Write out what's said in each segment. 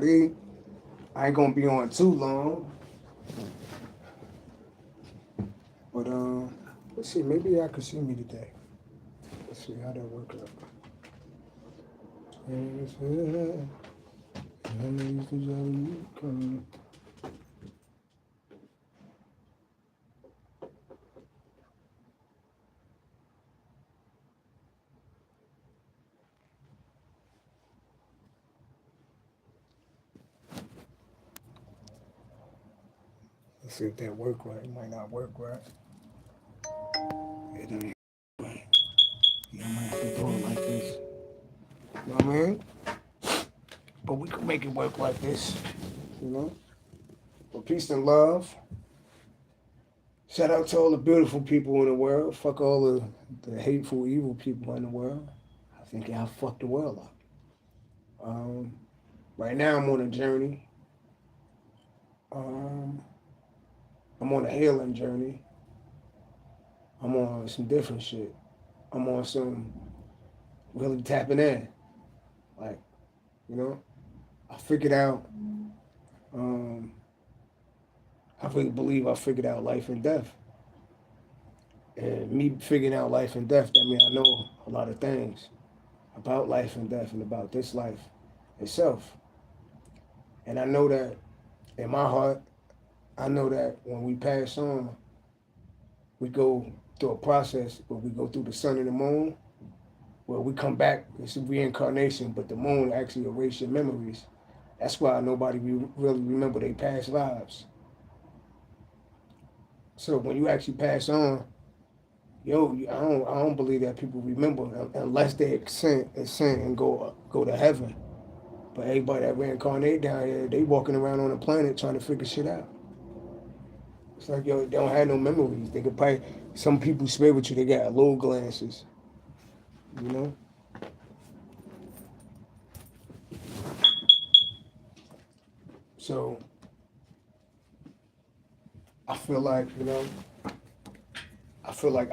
everybody. I ain't gonna be on too long. But let's see, maybe y'all can see me today. Let's see how that works out. Let's see if that work right. It might not work right. It ain't right. You might have to do it like this. You know what I mean? But we can make it work like this. You know? But peace and love. Shout out to all the beautiful people in the world. Fuck all the hateful, evil people in the world. I think y'all fucked the world up. Right now I'm on a journey. I'm on a healing journey. I'm on some different shit. I'm on some really tapping in. Like, you know, I figured out, I really believe I figured out life and death. And me figuring out life and death, that means I know a lot of things about life and death and about this life itself. And I know that in my heart, I know that when we pass on, we go through a process where we go through the sun and the moon, where we come back, it's a reincarnation, but the moon actually erases your memories. That's why nobody really remember their past lives. So when you actually pass on, I don't believe that people remember unless they ascend and go to heaven. But everybody that reincarnate down here, they walking around on the planet trying to figure shit out. It's like, they don't have no memories. They could probably, some people spiritual, they got low glances, you know? So, I feel like,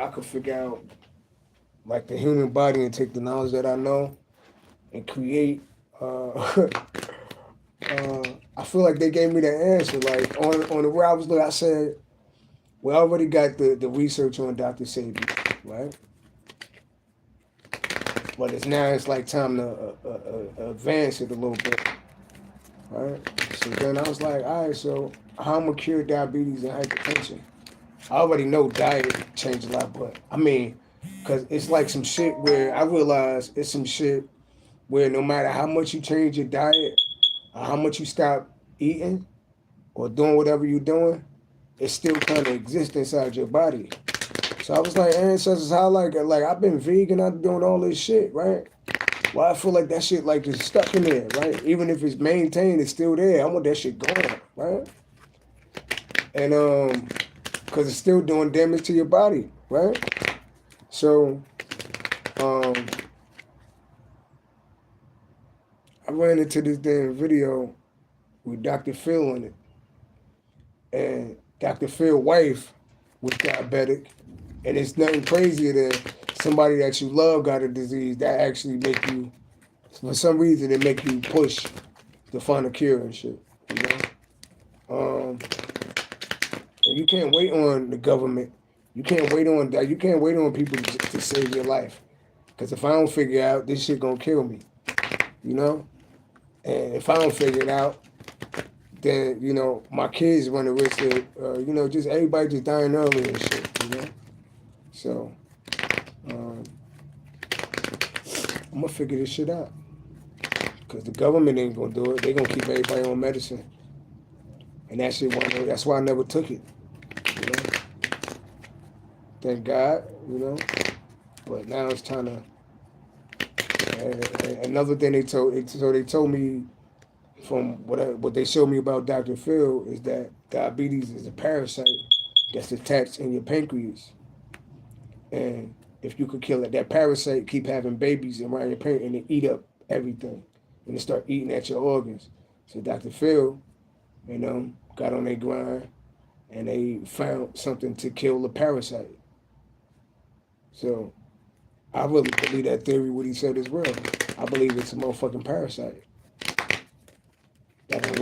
I could figure out, like, the human body and take the knowledge that I know and create, I feel like they gave me the answer. Like, on the where I was looking, I said, we already got the research on Dr. Sabi, right? But it's like time to advance it a little bit, right? So then I was like, all right, so how I'm gonna cure diabetes and hypertension? I already know diet changed a lot, but I mean, cause it's like some shit where I realize it's some shit where no matter how much you change your diet or how much you stop eating or doing whatever you're doing, it still kind of exists inside your body. So I was like, ancestors, how like I've been vegan, I've been doing all this shit, right? Well, I feel like that shit like is stuck in there, right? Even if it's maintained, it's still there. I want that shit gone, right? And because it's still doing damage to your body, right? So I ran into this damn video with Dr. Phil in it. And Dr. Phil's wife was diabetic. And it's nothing crazier than somebody that you love got a disease that actually make you, for some reason, it make you push to find a cure and shit. You know? And you can't wait on the government. You can't wait on that. You can't wait on people to save your life. Because if I don't figure out, this shit gonna kill me. You know? And if I don't figure it out, then, my kids run the risk of, just everybody just dying early and shit, you know? So, I'm gonna figure this shit out. Because the government ain't gonna do it. They gonna keep everybody on medicine. And that shit, that's why I never took it, you know? Thank God, But now it's time to, another thing they told me, from what they showed me about Dr. Phil, is that diabetes is a parasite that's attached in your pancreas. And if you could kill it, that parasite keep having babies around your pancreas and they eat up everything. And they start eating at your organs. So Dr. Phil, got on their grind and they found something to kill the parasite. So I really believe that theory, what he said, is real. I believe it's a motherfucking parasite.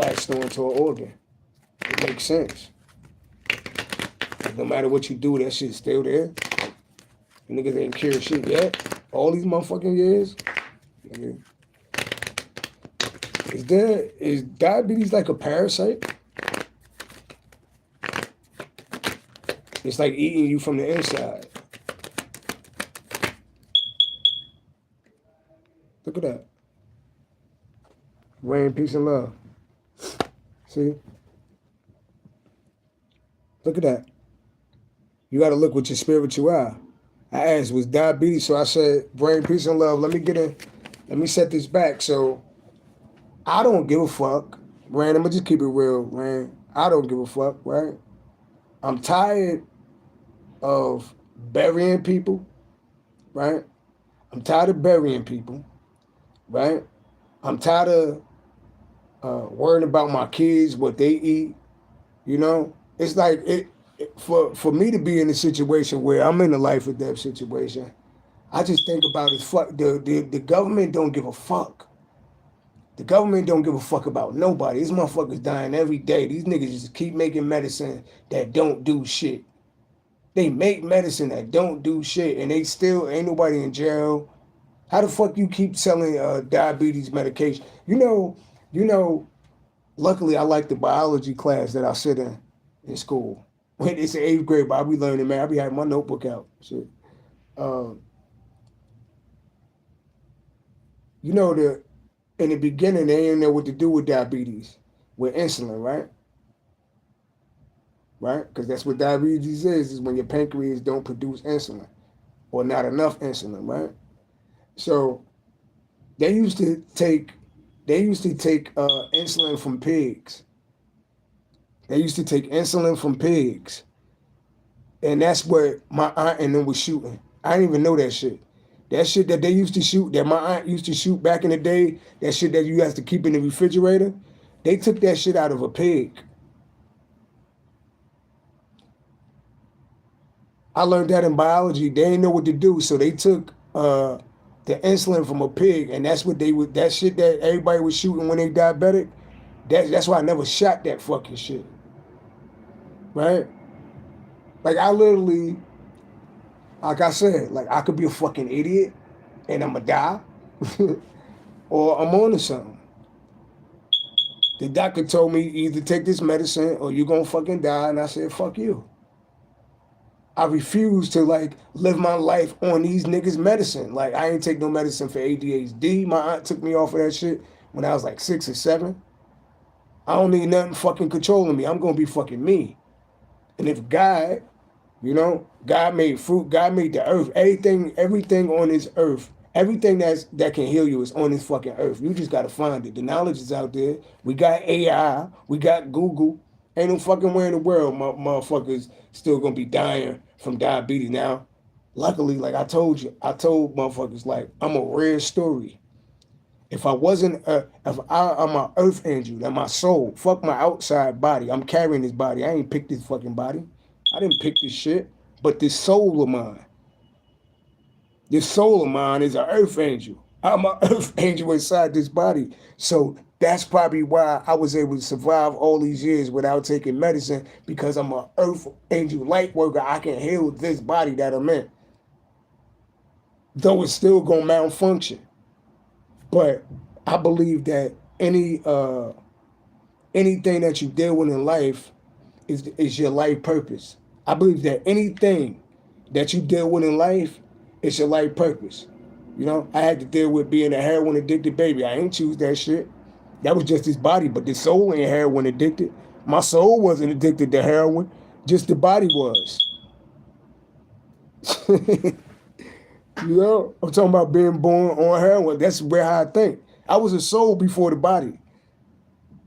latched onto an organ. It makes sense. No matter what you do, that shit's still there. You niggas ain't cured shit yet. All these motherfucking years. Nigga. Is diabetes like a parasite? It's like eating you from the inside. Look at that. Rain, peace, and love. See? Look at that. You got to look with your spiritual eye. I asked, was diabetes? So I said, brain, peace, and love. Let me set this back. So I don't give a fuck. Ran, I'm going to just keep it real, Ran. I don't give a fuck, right? I'm tired of burying people, right? I'm tired of burying people, right? I'm tired of worrying about my kids, what they eat, you know? It's like, for me to be in a situation where I'm in a life or death situation, I just think about it. Fuck, the government don't give a fuck. The government don't give a fuck about nobody. These motherfuckers dying every day. These niggas just keep making medicine that don't do shit. They make medicine that don't do shit, and they still ain't nobody in jail. How the fuck you keep selling diabetes medication? You know. Luckily, I like the biology class that I sit in school. When it's the 8th grade, but I be learning, man. I be having my notebook out. Shit. In the beginning, they didn't know what to do with diabetes, with insulin, right? Right? Because that's what diabetes is when your pancreas don't produce insulin or not enough insulin, right? So they used to take insulin from pigs. They used to take insulin from pigs. And that's what my aunt and them was shooting. I didn't even know that shit. That shit that they used to shoot, that my aunt used to shoot back in the day, that shit that you have to keep in the refrigerator, they took that shit out of a pig. I learned that in biology. They didn't know what to do, so they took the insulin from a pig, and that's what that shit that everybody was shooting when they diabetic. That's why I never shot that fucking shit. Right? Like I literally, like I said, like I could be a fucking idiot and I'ma die. Or I'm on to something. The doctor told me either take this medicine or you're gonna fucking die, and I said, fuck you. I refuse to like live my life on these niggas' medicine. Like I ain't take no medicine for ADHD. My aunt took me off of that shit when I was like 6 or 7. I don't need nothing fucking controlling me. I'm gonna be fucking me. And if God, God made fruit, God made the earth, everything on this earth, everything that can heal you is on this fucking earth. You just gotta find it. The knowledge is out there. We got AI, we got Google. Ain't no fucking way in the world motherfuckers still gonna be dying from diabetes now. Luckily, like I told motherfuckers, like, I'm a rare story. If I'm an earth angel, that my soul, fuck my outside body. I'm carrying this body. I ain't picked this fucking body. I didn't pick this shit. But this soul of mine is an earth angel. I'm an earth angel inside this body. So that's probably why I was able to survive all these years without taking medicine, because I'm an earth angel light worker. I can heal this body that I'm in. Though it's still gonna malfunction. But I believe that anything that you deal with in life is your life purpose. I believe that anything that you deal with in life is your life purpose. I had to deal with being a heroin addicted baby. I ain't choose that shit. That was just his body, but the soul ain't heroin addicted. My soul wasn't addicted to heroin, just the body was. I'm talking about being born on heroin. That's where I think. I was a soul before the body.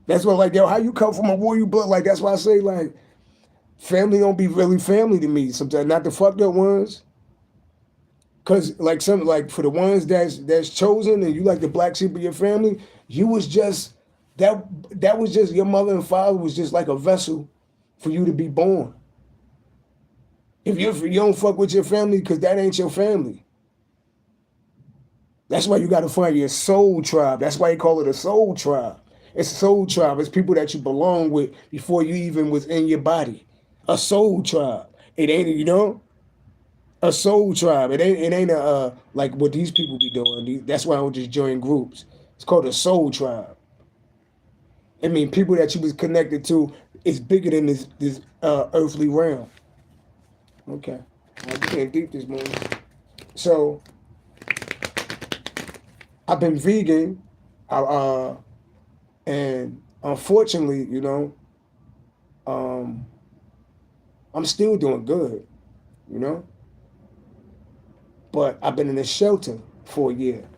That's why, like, yo, how you come from a royal blood? Like, that's why I say, like, family don't be really family to me sometimes. Not the fucked up ones. Cause like for the ones that's chosen and you like the black sheep of your family, you was just that was just your mother and father was just like a vessel for you to be born. If you don't fuck with your family, because that ain't your family. That's why you got to find your soul tribe. That's why you call it a soul tribe. It's a soul tribe. It's people that you belong with before you even was in your body. A soul tribe. It ain't, you know, a soul tribe. It ain't a like what these people be doing. That's why I don't just join groups. It's called a soul tribe. I mean, people that you was connected to is bigger than this earthly realm. Okay, I can't deep this morning. So I've been vegan, and unfortunately, you know, um, I'm still doing good, you know. But I've been in a shelter for a year,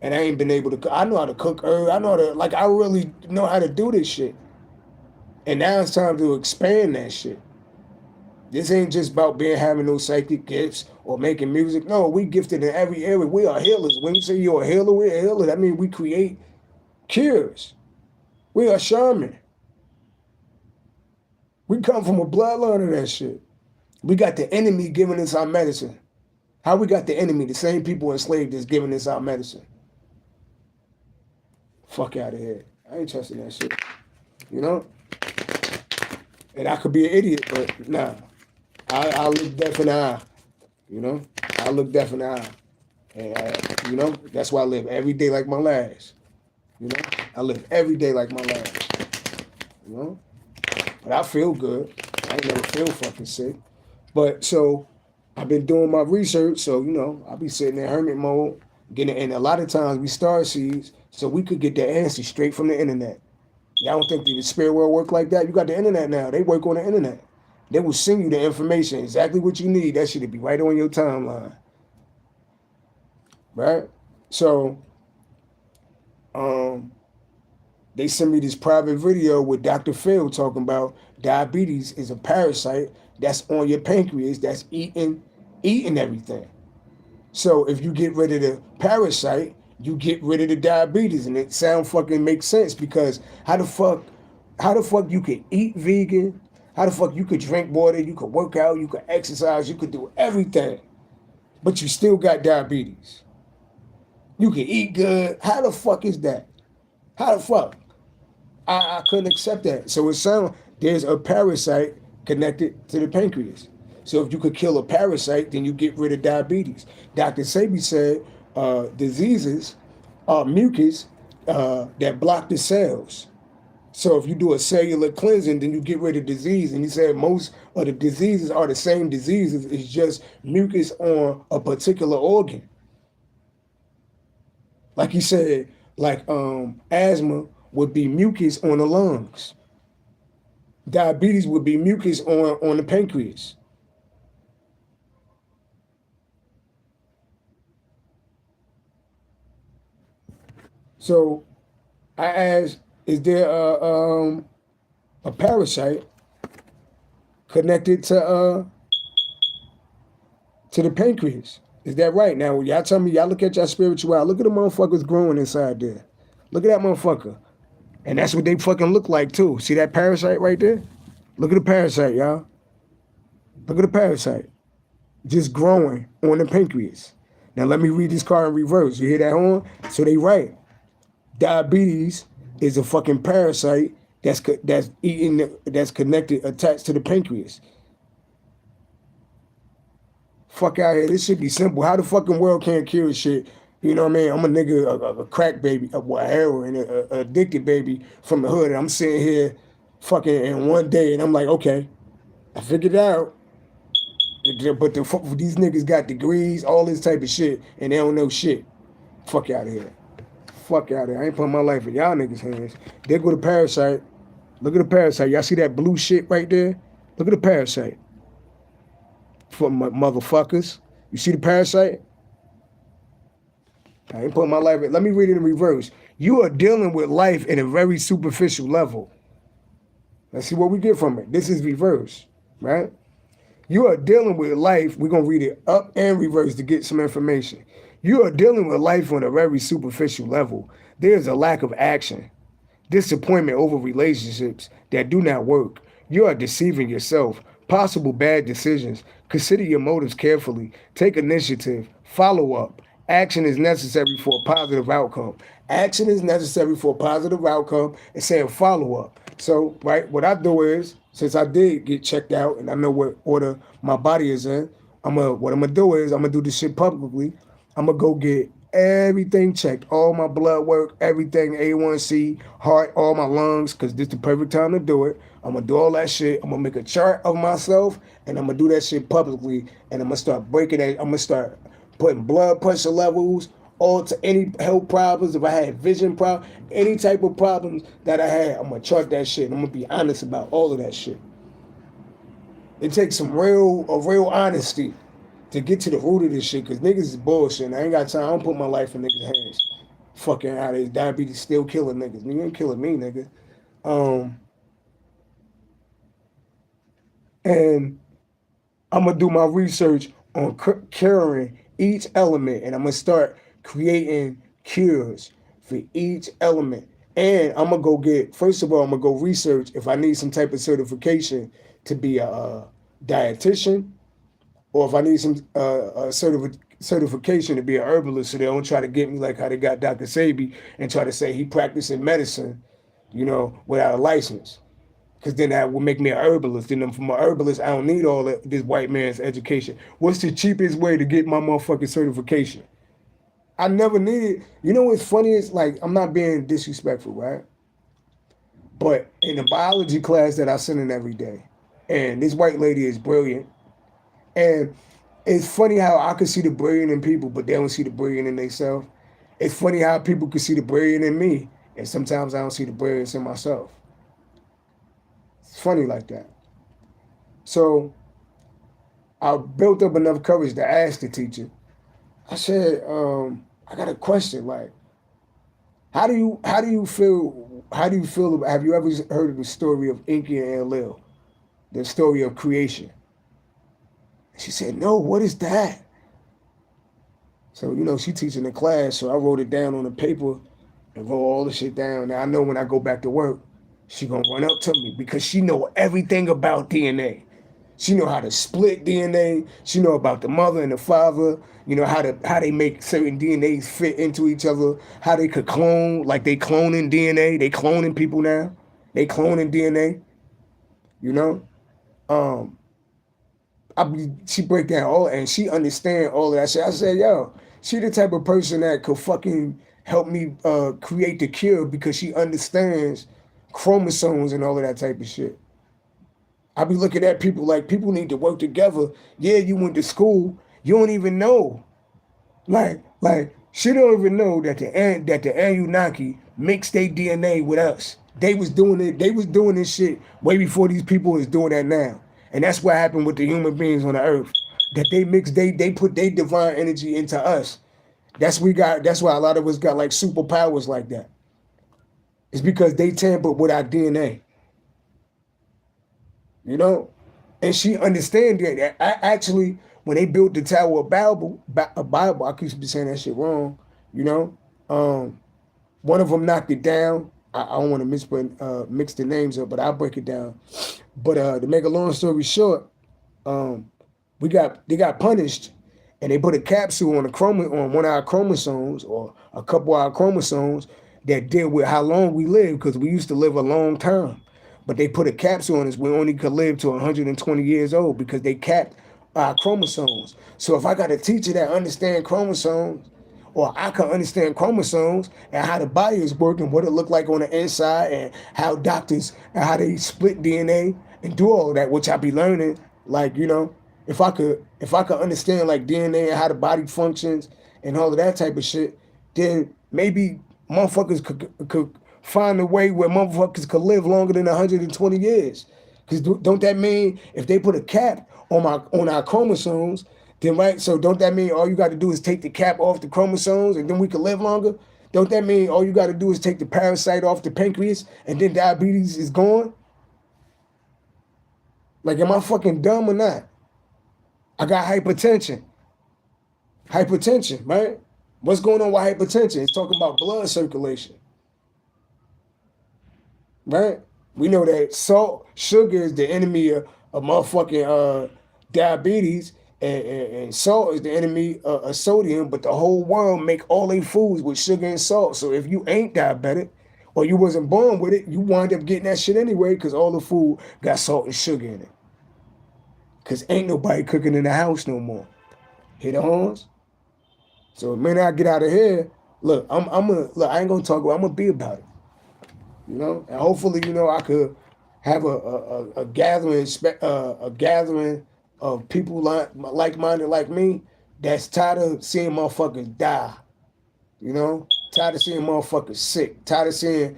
and I ain't been able to. I know how to cook herb. I know how to like. I really know how to do this shit. And now it's time to expand that shit. This ain't just about being having no psychic gifts or making music. No, we gifted in every area. We are healers. When you say you're a healer, we're a healer. That means we create cures. We are shaman. We come from a bloodline of that shit. We got the enemy giving us our medicine. How we got the enemy? The same people enslaved us giving us our medicine. Fuck out of here. I ain't trusting that shit. You know? And I could be an idiot, but nah. I look deaf in the eye. You know? I look deaf in the eye. And, you know, that's why I live every day like my last. You know? I live every day like my last. You know? But I feel good. I ain't never feel fucking sick. But so I've been doing my research, so you know, I'll be sitting in hermit mode, getting it, and a lot of times we star seeds, so we could get the answer straight from the internet. Y'all don't think the spirit world work like that? You got the internet now. They work on the internet. They will send you the information, exactly what you need. That should be right on your timeline. Right? So they sent me this private video with Dr. Phil talking about diabetes is a parasite that's on your pancreas that's eating everything. So if you get rid of the parasite, you get rid of the diabetes, and it sound fucking makes sense because how the fuck you could eat vegan? How the fuck you could drink water? You could work out, you could exercise, you could do everything, but you still got diabetes. You can eat good. How the fuck is that? How the fuck? I couldn't accept that. So it sounds there's a parasite connected to the pancreas. So if you could kill a parasite, then you get rid of diabetes. Dr. Sebi said diseases are mucus that block the cells. So if you do a cellular cleansing, then you get rid of disease. And he said most of the diseases are the same diseases. It's just mucus on a particular organ. Like he said, like asthma would be mucus on the lungs. Diabetes would be mucus on the pancreas. So I asked, is there a parasite connected to the pancreas? Is that right? Now, y'all tell me, y'all look at your spirituality. Look at the motherfuckers growing inside there. Look at that motherfucker. And that's what they fucking look like, too. See that parasite right there? Look at the parasite, y'all. Look at the parasite. Just growing on the pancreas. Now, let me read this card in reverse. You hear that horn? So they right. Diabetes is a fucking parasite that's connected, attached to the pancreas. Fuck out here. This should be simple. How the fucking world can't cure shit? You know what I mean? I'm a nigga, a crack baby, a heroin, a addicted baby from the hood. And I'm sitting here fucking in one day and I'm like, okay, I figured it out. But these niggas got degrees, all this type of shit, and they don't know shit. Fuck out of here. Fuck out of here. I ain't putting my life in y'all niggas' hands. There go the parasite. Look at the parasite. Y'all see that blue shit right there? Look at the parasite. For motherfuckers. You see the parasite? I ain't putting my life in. Let me read it in reverse. You are dealing with life in a very superficial level. Let's see what we get from it. This is reverse, right? You are dealing with life. We're going to read it up and reverse to get some information. You are dealing with life on a very superficial level. There's a lack of action, disappointment over relationships that do not work. You are deceiving yourself. Possible bad decisions. Consider your motives carefully. Take initiative. Follow up. Action is necessary for a positive outcome. Action is necessary for a positive outcome and saying follow up. So, right, what I do is, since I did get checked out and I know what order my body is in, what I'm gonna do is I'm gonna do this shit publicly. I'm gonna go get everything checked, all my blood work, everything, A1C, heart, all my lungs, because this is the perfect time to do it. I'm gonna do all that shit. I'm gonna make a chart of myself and I'm gonna do that shit publicly and I'm gonna start breaking it. I'm gonna start putting blood pressure levels, all to any health problems. If I had vision problems, any type of problems that I had, I'm gonna chart that shit. I'm gonna be honest about all of that shit. It takes some real honesty to get to the root of this shit, because niggas is bullshit. I ain't got time. I don't put my life in niggas' hands. Fucking out of this diabetes still killing niggas. You ain't killing me, nigga. And I'm gonna do my research on curing each element, and I'm gonna start creating cures for each element. And I'm gonna go get, first of all, I'm gonna go research if I need some type of certification to be a dietitian, or if I need some certification to be a herbalist, so they don't try to get me like how they got Dr. Sabi and try to say he practicing medicine, without a license. Because then that would make me an herbalist. Then from an herbalist, I don't need all this white man's education. What's the cheapest way to get my motherfucking certification? I never needed. You know what's funny is, like, I'm not being disrespectful, right? But in the biology class that I send in every day, and this white lady is brilliant, and it's funny how I can see the brilliant in people, but they don't see the brilliant in themselves. It's funny how people can see the brilliant in me, and sometimes I don't see the brilliance in myself. It's funny like that. So I built up enough courage to ask the teacher. I said, I got a question. Like, how do you feel? Have you ever heard of the story of Inky and Lil, the story of creation? She said, no. What is that? So she teaching the class. So I wrote it down on the paper and wrote all the shit down. Now I know when I go back to work, she gonna run up to me because she know everything about DNA. She know how to split DNA. She know about the mother and the father. How they make certain DNAs fit into each other. How they could clone, like they cloning DNA. They cloning people now. They cloning DNA. She break down all, and she understand all of that shit. I said, yo, she the type of person that could fucking help me create the cure because she understands chromosomes and all of that type of shit. I be looking at people like people need to work together. Yeah, you went to school. You don't even know. Like she don't even know that the Anunnaki mixed their DNA with us. They was doing it. They was doing this shit way before these people is doing that now. And that's what happened with the human beings on the earth. That they mixed, they put their divine energy into us. That's why a lot of us got like superpowers like that. It's because they tampered with our DNA. And she understand that. Actually, when they built the Tower of Babel, I keep saying that shit wrong. One of them knocked it down. I don't want to mix the names up, but I'll break it down. But to make a long story short, they got punished, and they put a capsule on one of our chromosomes, or a couple of our chromosomes, that deal with how long we live, because we used to live a long time. But they put a capsule on us. We only could live to 120 years old because they capped our chromosomes. So if I got a teacher that understands chromosomes, or I can understand chromosomes and how the body is working, what it look like on the inside, and how doctors and how they split DNA and do all of that, which I be learning. Like, if I could understand like DNA and how the body functions and all of that type of shit, then maybe motherfuckers could find a way where motherfuckers could live longer than 120 years. Because don't that mean if they put a cap on our chromosomes, then right? So don't that mean all you got to do is take the cap off the chromosomes and then we can live longer? Don't that mean all you got to do is take the parasite off the pancreas and then diabetes is gone? Like, am I fucking dumb or not? I got hypertension. Hypertension, right? What's going on with hypertension? It's talking about blood circulation. Right? We know that sugar is the enemy of motherfucking diabetes, and salt is the enemy of sodium, but the whole world make all their foods with sugar and salt. So if you ain't diabetic or you wasn't born with it, you wind up getting that shit anyway because all the food got salt and sugar in it. Because ain't nobody cooking in the house no more. Hit the horns? So the minute I get out of here, look, I ain't gonna talk about it, I'm gonna be about it. You know? And hopefully, you know, I could have a gathering of people like-minded like me that's tired of seeing motherfuckers die. You know? Tired of seeing motherfuckers sick. Tired of seeing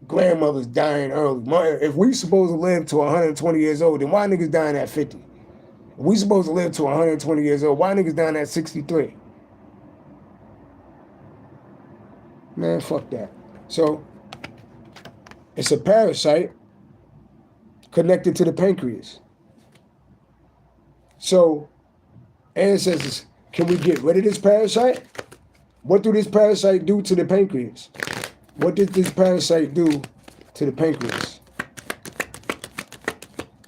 grandmothers dying early. If we supposed to live to 120 years old, then why niggas dying at 50? If we supposed to live to 120 years old, why niggas dying at 63? Man, fuck that. So, it's a parasite connected to the pancreas. So, ancestors, can we get rid of this parasite? What do this parasite do to the pancreas? What did this parasite do to the pancreas?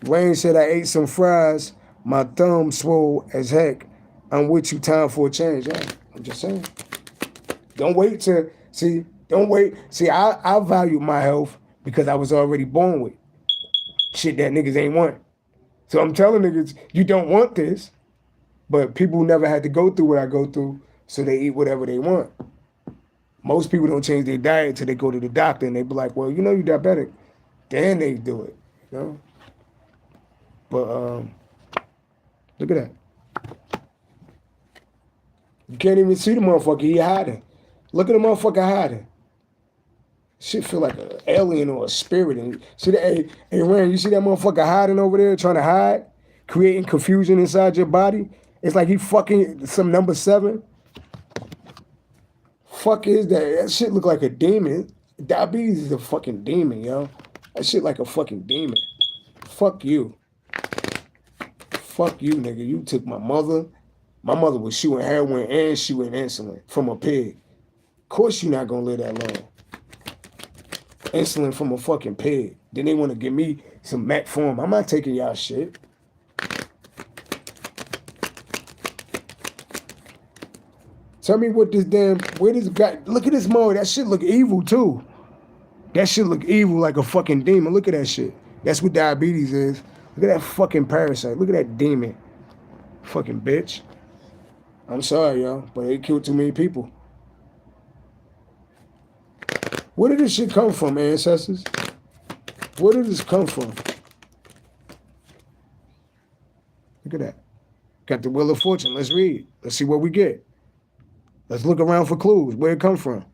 Wayne said, I ate some fries. My thumb swole as heck. I'm with you, time for a change. Yeah, I'm just saying. Don't wait to, don't wait. See, I value my health because I was already born with shit that niggas ain't want. So I'm telling niggas, you don't want this, but people never had to go through what I go through, so they eat whatever they want. Most people don't change their diet till they go to the doctor and they be like, well, you know you're diabetic. Then they do it, you know? But look at that. You can't even see the motherfucker, he hiding. Look at the motherfucker hiding. Shit feel like an alien or a spirit. And see that, hey Rand, you see that motherfucker hiding over there, trying to hide, creating confusion inside your body? It's like he fucking some number 7. Fuck is that? That shit look like a demon. Diabetes is a fucking demon, yo. That shit like a fucking demon. Fuck you. Fuck you, nigga. You took my mother. My mother was shooting heroin and shooting insulin from a pig. Of course you're not gonna live that long. Insulin from a fucking pig. Then they want to give me some metformin. I'm not taking y'all shit. Tell me what this damn, where this guy, look at this mode. That shit look evil too. That shit look evil like a fucking demon. Look at that shit. That's what diabetes is. Look at that fucking parasite. Look at that demon. Fucking bitch. I'm sorry, y'all, but it killed too many people. Where did this shit come from, ancestors? Where did this come from? Look at that. Got the Wheel of Fortune. Let's read. Let's see what we get. Let's look around for clues. Where it come from?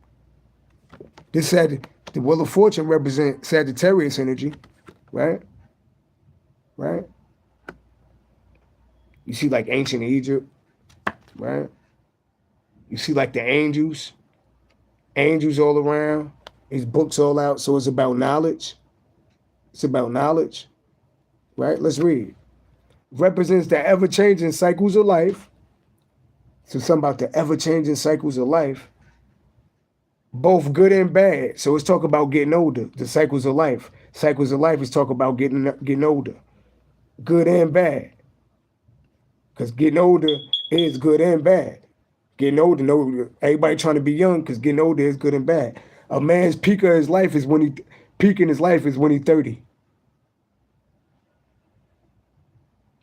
This said the Wheel of Fortune represents Sagittarius energy, right? Right? You see like ancient Egypt, right? You see like the angels all around. His books all out, so it's about knowledge. It's about knowledge, right? Let's read. Represents the ever-changing cycles of life. So something about the ever-changing cycles of life, both good and bad. So it's talk about getting older, the cycles of life. Cycles of life is talk about getting older, good and bad. Because getting older is good and bad. Getting older, no, everybody trying to be young because getting older is good and bad. A man's peak in his life is when he's 30.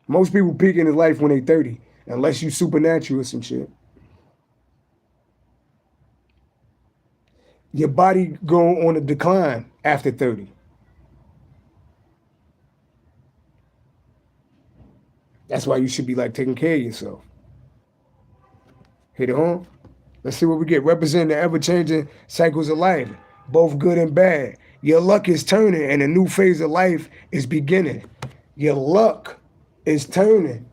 Most people peak in his life when they're 30, unless you supernatural or some shit. Your body go on a decline after 30. That's why you should be like taking care of yourself. Hit it home. Let's see what we get. Represent the ever-changing cycles of life, both good and bad. Your luck is turning and a new phase of life is beginning. Your luck is turning.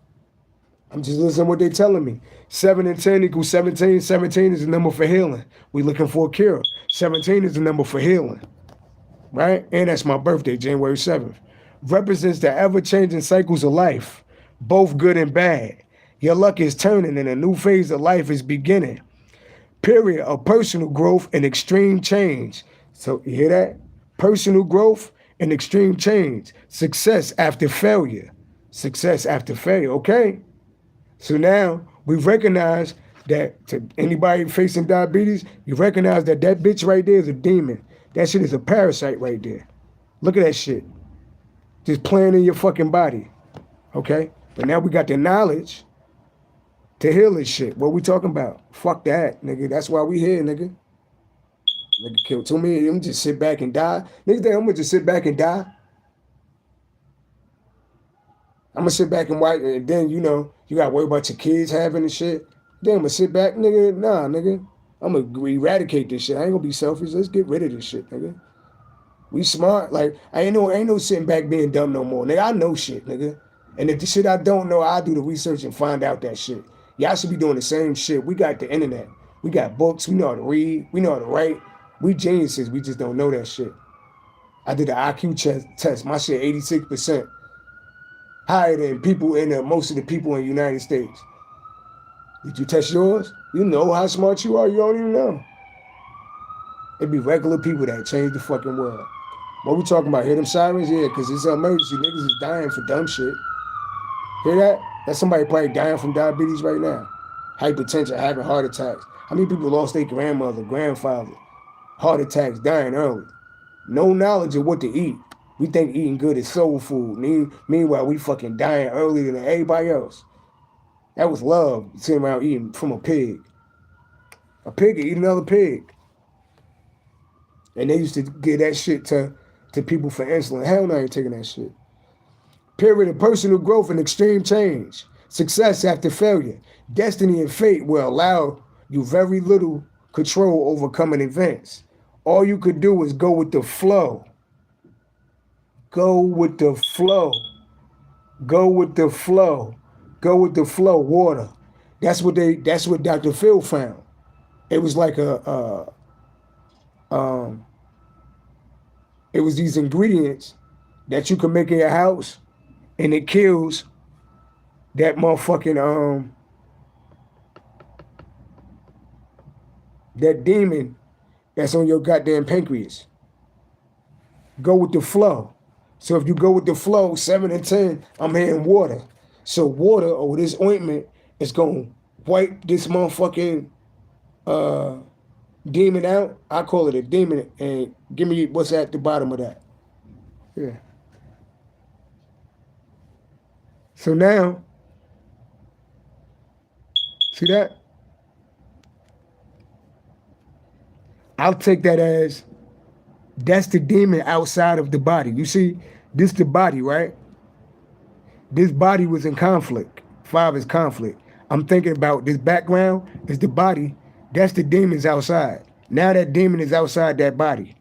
I'm just listening to what they're telling me. 7 and 10 equals 17. 17 is the number for healing. We're looking for a cure. 17 is the number for healing, right? And that's my birthday, January 7th. Represents the ever-changing cycles of life, both good and bad. Your luck is turning and a new phase of life is beginning. Period of personal growth and extreme change. So you hear that? Personal growth and extreme change. Success after failure. Success after failure, okay? So now we recognize that to anybody facing diabetes, you recognize that that bitch right there is a demon. That shit is a parasite right there. Look at that shit. Just playing in your fucking body. Okay? But now we got the knowledge to heal this shit. What we talking about? Fuck that, nigga. That's why we here, nigga. Nigga killed too many of them, just sit back and die. Niggas think I'm gonna just sit back and die. I'm gonna sit back and watch, and then you know you gotta worry about your kids having the shit. Then I'm gonna sit back, nigga. Nah, nigga. I'm gonna eradicate this shit. I ain't gonna be selfish. Let's get rid of this shit, nigga. We smart. Like ain't no sitting back being dumb no more, nigga. I know shit, nigga. And if the shit I don't know, I do the research and find out that shit. Y'all should be doing the same shit. We got the internet. We got books. We know how to read. We know how to write. We geniuses. We just don't know that shit. I did an IQ test. My shit 86%. Higher than people most of the people in the United States. Did you test yours? You know how smart you are. You don't even know. It be regular people that change the fucking world. What we talking about? Hear them sirens? Yeah, because it's an emergency. Niggas is dying for dumb shit. Hear that? That's somebody probably dying from diabetes right now. Hypertension, having heart attacks. How many people lost their grandmother, grandfather? Heart attacks, dying early. No knowledge of what to eat. We think eating good is soul food. Meanwhile, we fucking dying earlier than everybody else. That was love, sitting around eating from a pig. A pig could eat another pig. And they used to give that shit to people for insulin. Hell no, I ain't taking that shit. Period of personal growth and extreme change. Success after failure. Destiny and fate will allow you very little control over coming events. All you could do is go with the flow. Go with the flow. Go with the flow. Go with the flow. Water. That's what Dr. Phil found. It was like it was these ingredients that you can make in your house, and it kills that motherfucking that demon that's on your goddamn pancreas. Go with the flow. So if you go with the flow, 7 and 10, I'm hearing water. So water or this ointment is gonna wipe this motherfucking demon out. I call it a demon, and give me what's at the bottom of that. Yeah. So now, see that? I'll take that as that's the demon outside of the body. You see, this the body, right? This body was in conflict. 5 is conflict. I'm thinking about this background is the body. That's the demons outside. Now that demon is outside that body.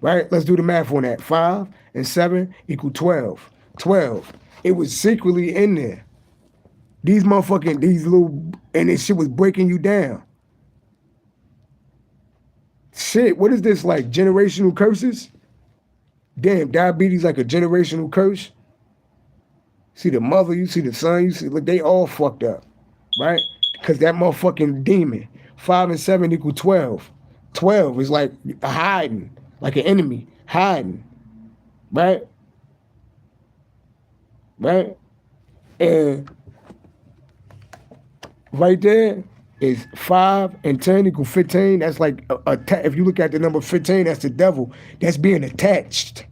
Right? Let's do the math on that. 5 and 7 equal 12. 12. It was secretly in there. These little, and this shit was breaking you down. Shit, what is this, like generational curses? Damn, diabetes like a generational curse. See the mother, you see the son, you see, look, they all fucked up, right? Because that motherfucking demon. 5 and 7 equal 12. 12 is like hiding, like an enemy, hiding, right? Right? And right there is 5 and 10 equal 15. That's like, if you look at the number 15, that's the devil. That's being attached,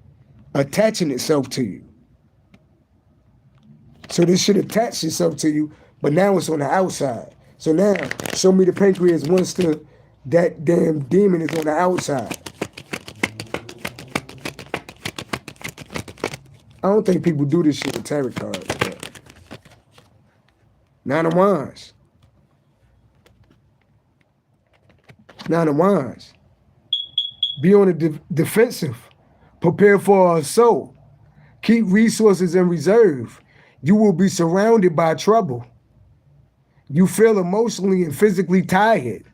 attaching itself to you. So this shit attached itself to you, but now it's on the outside. So now, show me the pancreas once that damn demon is on the outside. I don't think people do this shit with tarot cards. But 9 of Wands. 9 of Wands. Be on the defensive. Prepare for our assault. Keep resources in reserve. You will be surrounded by trouble. You feel emotionally and physically tired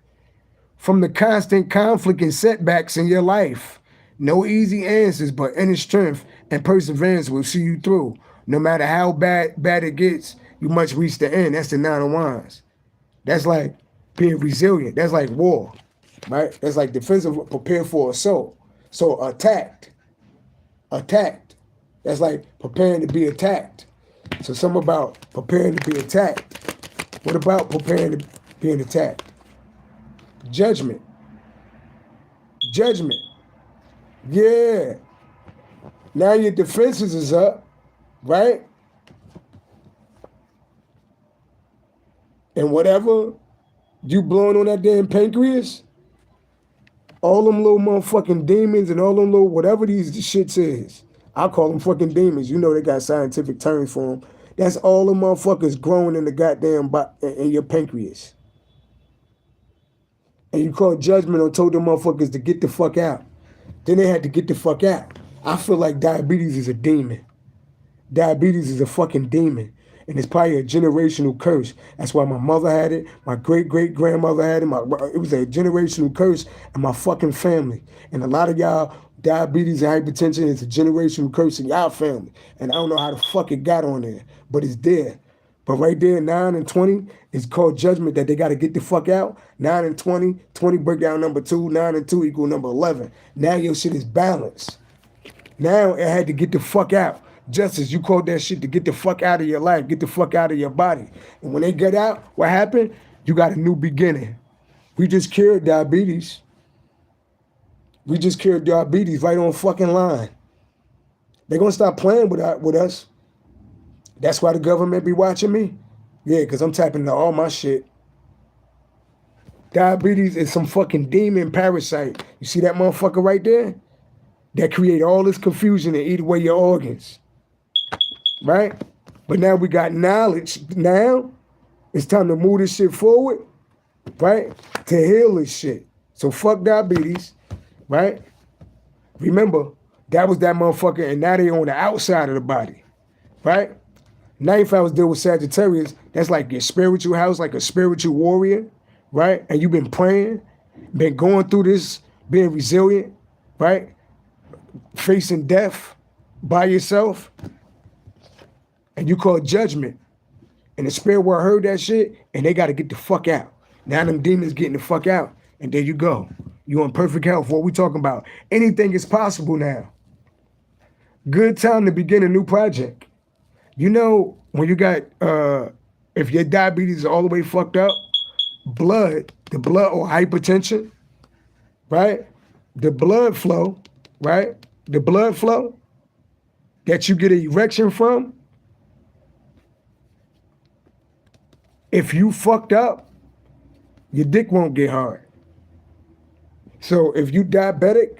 from the constant conflict and setbacks in your life. No easy answers, but inner strength and perseverance will see you through. No matter how bad it gets, you must reach the end. That's the 9 of Wands. That's like being resilient. That's like war, right? That's like defensive, prepare for assault. So attacked. That's like preparing to be attacked. So something about preparing to be attacked. What about preparing to being attacked? Judgment. Judgment. Yeah. Now your defenses is up, right? And whatever you blowing on that damn pancreas, all them little motherfucking demons and all them little whatever these shits is, I call them fucking demons. You know they got scientific terms for them. That's all the motherfuckers growing in the goddamn in your pancreas. And you call judgment or told them motherfuckers to get the fuck out. Then they had to get the fuck out. I feel like diabetes is a demon. Diabetes is a fucking demon. And it's probably a generational curse. That's why my mother had it. My great-great-grandmother had it. It was a generational curse in my fucking family. And a lot of y'all, diabetes and hypertension is a generational curse in y'all family. And I don't know how the fuck it got on there, but it's there. But right there, 9 and 20 is called judgment that they got to get the fuck out. 9 and 20, 20 break down number 2, 9 and 2 equal number 11. Now your shit is balanced. Now it had to get the fuck out. Justice, you called that shit to get the fuck out of your life, get the fuck out of your body. And when they get out, what happened? You got a new beginning. We just cured diabetes. We just cured diabetes right on fucking line. They're going to stop playing with us. That's why the government be watching me. Yeah, because I'm tapping into all my shit. Diabetes is some fucking demon parasite. You see that motherfucker right there? That create all this confusion and eat away your organs. Right? But now we got knowledge. Now it's time to move this shit forward, right? To heal this shit. So fuck diabetes, right? Remember, that was that motherfucker, and now they on the outside of the body, right? Now if I was dealing with Sagittarius, that's like your spiritual house, like a spiritual warrior, right? And you've been praying, been going through this, being resilient, right? Facing death by yourself. And you call judgment. And the spirit world heard that shit, and they got to get the fuck out. Now them demons getting the fuck out, and there you go. You in perfect health. What we talking about? Anything is possible now. Good time to begin a new project. You know, when you got, if your diabetes is all the way fucked up, the blood or hypertension, right? The blood flow, right? The blood flow that you get an erection from, if you fucked up, your dick won't get hard. So if you diabetic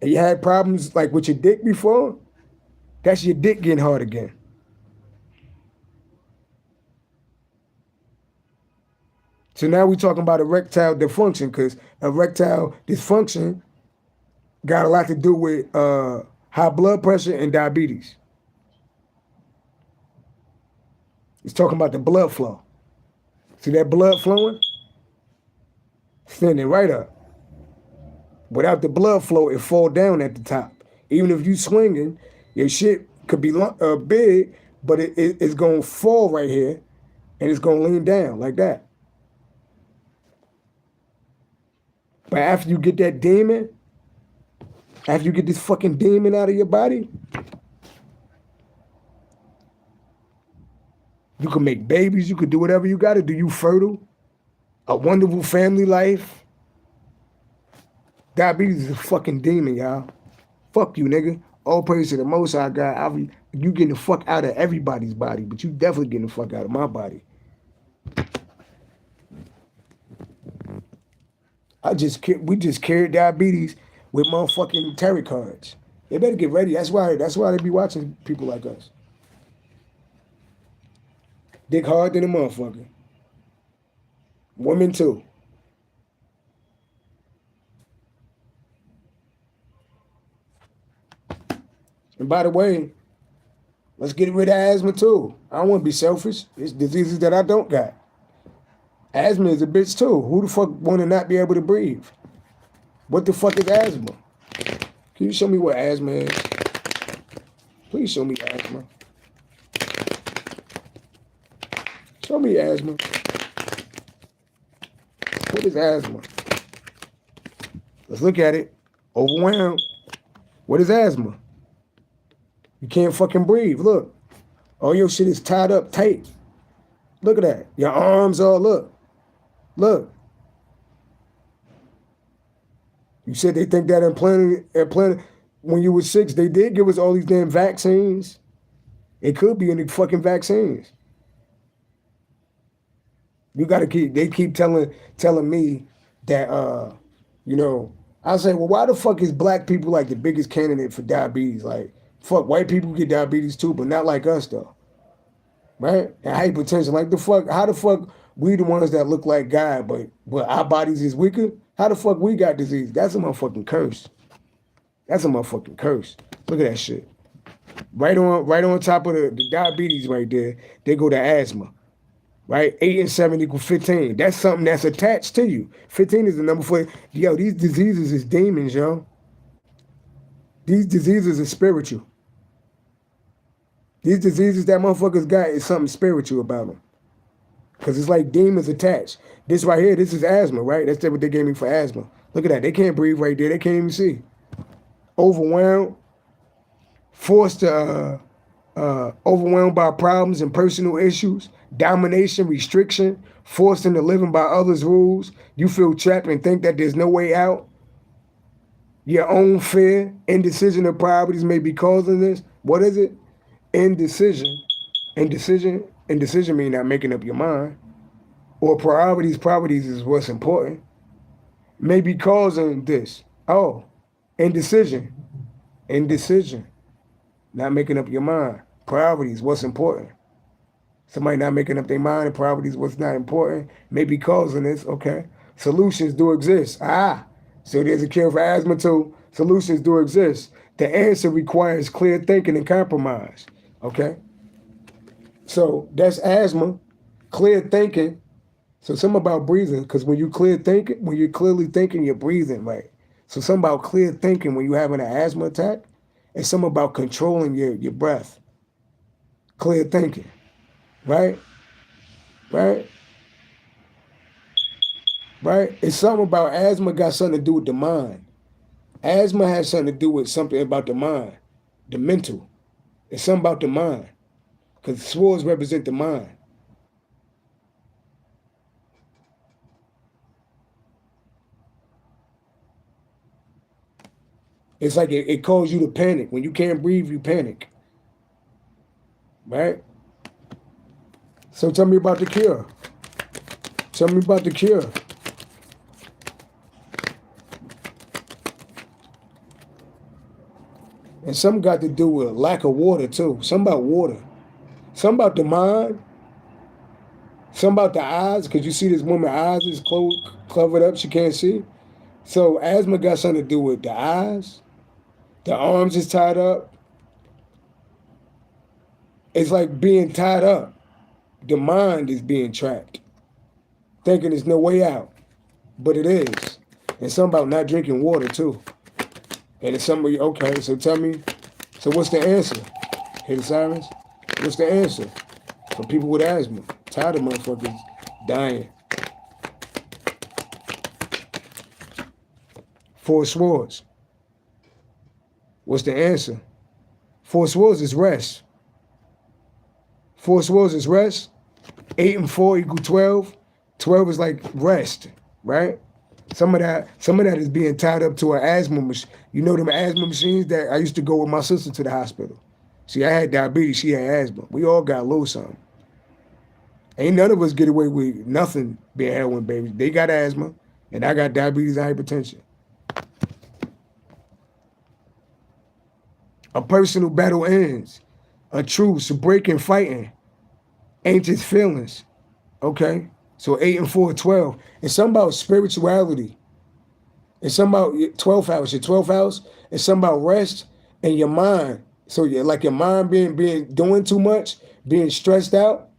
and you had problems like with your dick before, that's your dick getting hard again. So now we're talking about erectile dysfunction, because erectile dysfunction got a lot to do with high blood pressure and diabetes. It's talking about the blood flow. See that blood flowing? Standing right up. Without the blood flow, it fall down at the top. Even if you swinging, your shit could be big, but it's going to fall right here, and it's going to lean down like that. But after you get that demon, after you get this fucking demon out of your body, you can make babies. You could do whatever you got to do. You fertile. A wonderful family life. Diabetes is a fucking demon, y'all. Fuck you, nigga. All praise to the Most High God. You getting the fuck out of everybody's body, but you definitely getting the fuck out of my body. We just carried diabetes with motherfucking tarot cards. They better get ready. That's why they be watching people like us. Dick hard than a motherfucker. Women too. And by the way, let's get rid of asthma too. I don't want to be selfish. It's diseases that I don't got. Asthma is a bitch too. Who the fuck want to not be able to breathe? What the fuck is asthma? Can you show me what asthma is? Please show me asthma. Show me asthma. What is asthma? Let's look at it. Overwhelmed. What is asthma? You can't fucking breathe. Look. All your shit is tied up tight. Look at that. Your arms all look. You said they think that implanted when you were 6, they did give us all these damn vaccines. It could be in the fucking vaccines. You gotta they keep telling me that you know, I say, well, why the fuck is black people like the biggest candidate for diabetes? Like, fuck, white people get diabetes too, but not like us though. Right? And hypertension, like the fuck, how the fuck we the ones that look like God, but our bodies is weaker? How the fuck we got disease? That's a motherfucking curse. That's a motherfucking curse. Look at that shit. Right on top of the diabetes right there, they go to asthma. Right? 8 and 7 equal 15. That's something that's attached to you. 15 is the number for, yo, these diseases is demons, yo. These diseases are spiritual. These diseases that motherfuckers got is something spiritual about them. Because it's like demons attached. This right here, this is asthma, right? That's what they gave me for asthma. Look at that. They can't breathe right there. They can't even see. Overwhelmed. Forced to, overwhelmed by problems and personal issues. Domination, restriction. Forced into living by others' rules. You feel trapped and think that there's no way out. Your own fear, indecision of priorities may be causing this. What is it? Indecision. Indecision means not making up your mind. Or priorities is what's important. May be causing this. Oh, indecision. Not making up your mind. Priorities, what's important. Somebody not making up their mind and priorities, what's not important. May be causing this, okay. Solutions do exist. So there's a cure for asthma too. Solutions do exist. The answer requires clear thinking and compromise, okay. So that's asthma, clear thinking. So something about breathing, because when you're clearly thinking, you're breathing right. So something about clear thinking when you're having an asthma attack, and something about controlling your breath. Clear thinking, right? It's something about asthma got something to do with the mind. Asthma has something to do with something about the mind, the mental. It's something about the mind, because swords represent the mind. It's like it causes you to panic. When you can't breathe, you panic. Right? So tell me about the cure. Tell me about the cure. And some got to do with lack of water too. Some about water. Some about the mind. Some about the eyes, because you see this woman's eyes is covered up, she can't see. So asthma got something to do with the eyes. The arms is tied up. It's like being tied up. The mind is being trapped. Thinking there's no way out. But it is. And something about not drinking water too. And it's somebody, okay, so tell me, so what's the answer? Hear the sirens? What's the answer? For people with asthma. Tired of motherfuckers dying. 4 swords. What's the answer? 4 swords is rest. 4 swords is rest. 8 and 4 equal 12. 12 is like rest, right? Some of that is being tied up to an asthma machine. You know them asthma machines that I used to go with my sister to the hospital. See, I had diabetes, she had asthma. We all got a little something. Ain't none of us get away with nothing being heroin babies. They got asthma, and I got diabetes and hypertension. A personal battle ends. A truce, a break in fighting. Ancient feelings. Okay? So 8 and 4, 12. It's something about spirituality. It's something about 12th house. Your 12th house. It's something about rest and your mind. So like your mind being doing too much, being stressed out,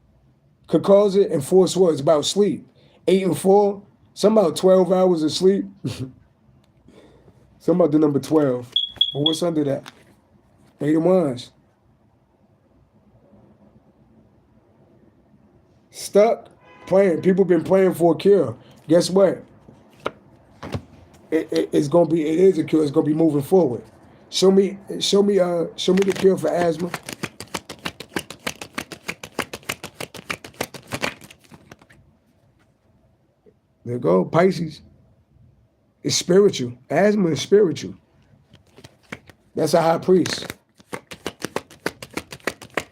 could cause it. And 4 swords about sleep. 8 and 4, something about 12 hours of sleep. Something about the number 12. But what's under that? 8 of wands. Stuck playing. People been playing for a cure. Guess what? It's gonna be. It is a cure. It's gonna be moving forward. Show me the cure for asthma. There you go, Pisces. It's spiritual. Asthma is spiritual. That's a high priest.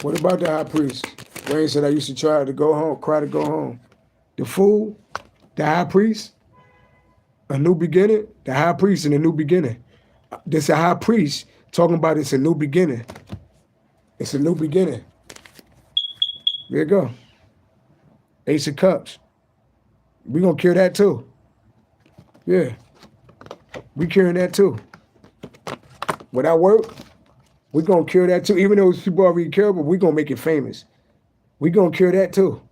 What about the high priest? Wayne said I used to try to go home, cry to go home. The fool, the high priest, a new beginning, the high priest in a new beginning. This a high priest talking about it's a new beginning. It's a new beginning. There you go. Ace of Cups. We gonna kill that too. Yeah. We carrying that too. Without work, we gonna cure that too. Even though people already care, but we gonna make it famous. We gonna cure that too.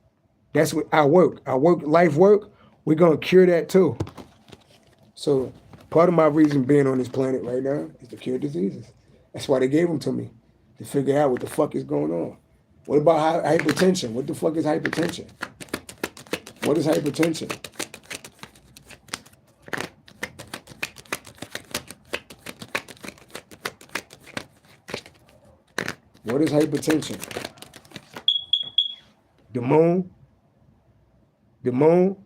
That's what our work, life work, we gonna cure that too. So part of my reason being on this planet right now is to cure diseases. That's why they gave them to me, to figure out what the fuck is going on. What about hypertension? What the fuck is hypertension? What is hypertension? What is hypertension? The moon. The moon.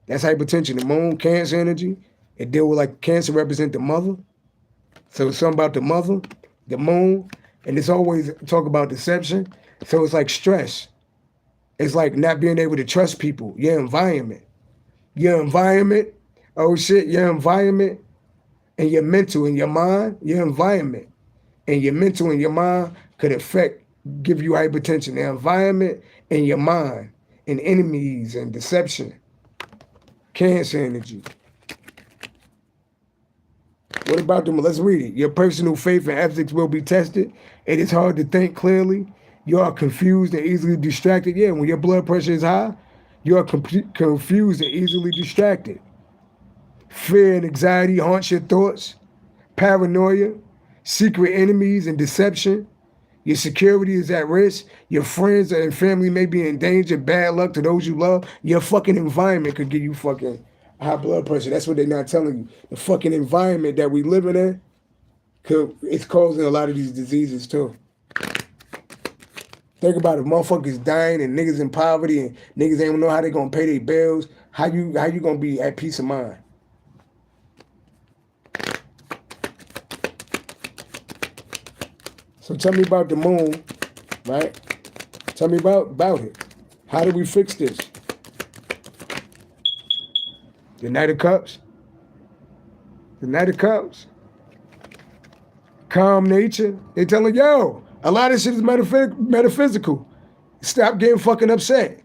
That's hypertension. The moon, Cancer energy. It deal with like Cancer represent the mother. So it's something about the mother, the moon, and it's always talk about deception. So it's like stress. It's like not being able to trust people, your environment. Your environment, oh shit, your environment and your mental and your mind, your environment and your mental and your mind could give you hypertension. The environment and your mind and enemies and deception. Cancer energy. What about them? Let's read it. Your personal faith and ethics will be tested. It is hard to think clearly. You are confused and easily distracted. Yeah, when your blood pressure is high, you are confused and easily distracted. Fear and anxiety haunts your thoughts. Paranoia, secret enemies and deception. Your security is at risk. Your friends and family may be in danger. Bad luck to those you love. Your fucking environment could give you fucking high blood pressure. That's what they're not telling you. The fucking environment that we living in, it's causing a lot of these diseases too. Think about it. Motherfuckers dying and niggas in poverty and niggas ain't know how they gonna pay their bills. How you gonna be at peace of mind? So tell me about the moon, right? Tell me about it. How do we fix this? The Knight of Cups. The Knight of Cups. Calm nature. They telling yo, a lot of shit is metaphysical. Stop getting fucking upset.